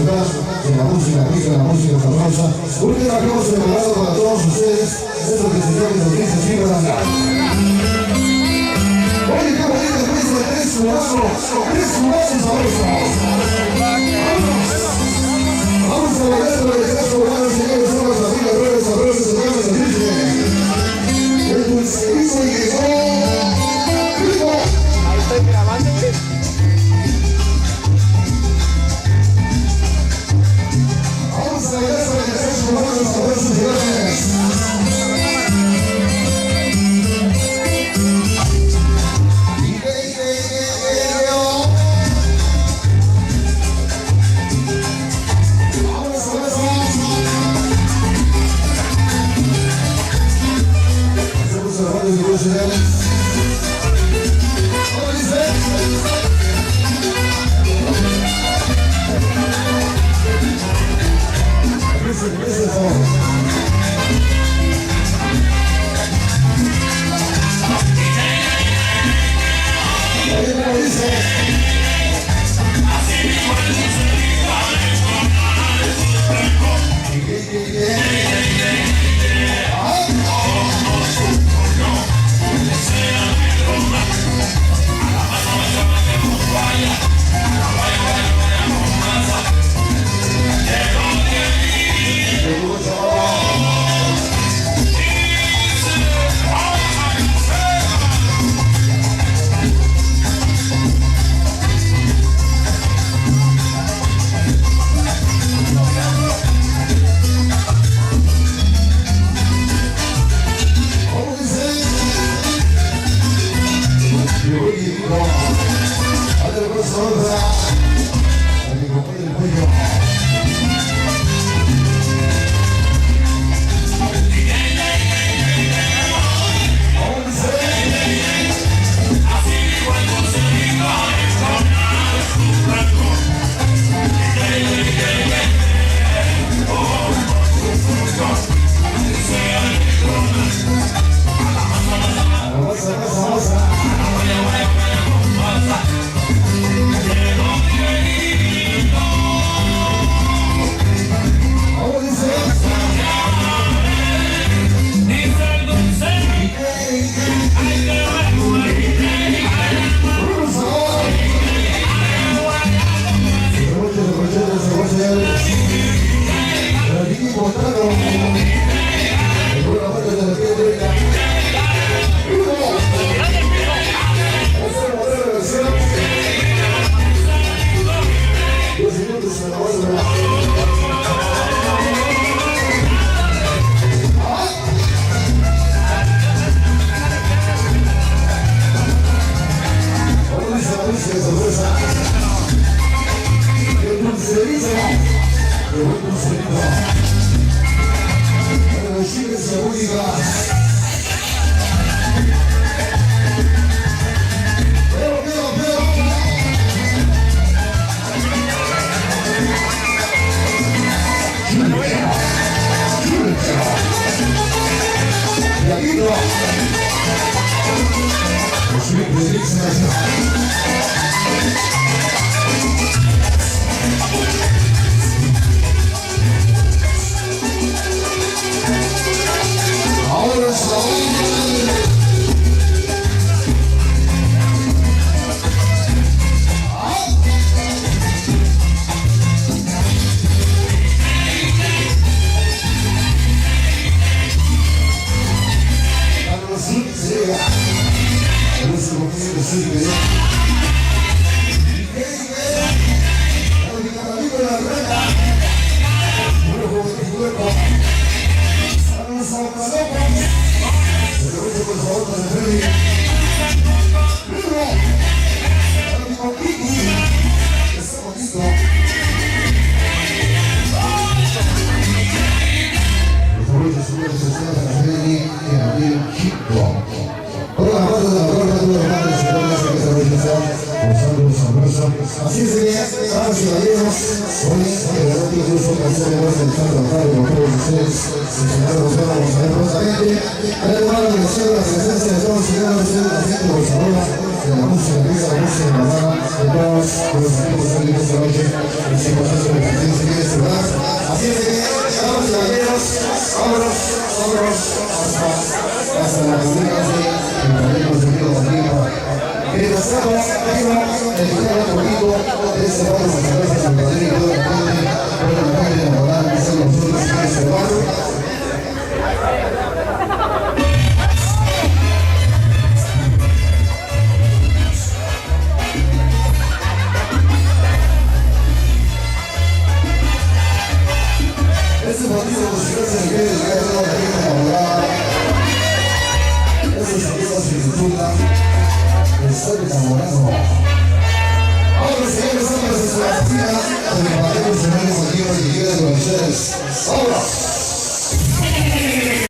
en la música rica, en la música sabrosa. Un tema que hemos preparado para todos ustedes, es lo que se llama el dice así para andar. Oye, qué bonito es de tres cubazos sabrosos. Vamos a bailar con el tres cubazos, señores, son las familias breves sabrosas, se llaman el dice. El dulcerizo y que ¡rico! Ahí estoy grabando. Vamos a bailar con el tres cubazos sabrosos, señores. Así es que, damas y caballeros, hoy el otro curso canción de voz del Santo Altar con todos ustedes, enseñando los temas profundamente, para tomar la dirección de la presencia de todos los ciudadanos de la gente por favor, de la música rica, la música de la de todos los equipos técnicos de noche, en 5% de vámonos hasta la comunidad de conseguido contigo. Mientras tanto, arriba, dedicado un poquito de este barrio de cerveza San Padre y todo el puente, por la calle de la Morada, que son los otros que se van. Este partido musical se requiere de la calle de la Morada. Este sonido se titula Estoy enamorado. Ahora señores, hombres de su partida, el Padre Funcionario Contigo que quiere de ustedes. ¡Ahora!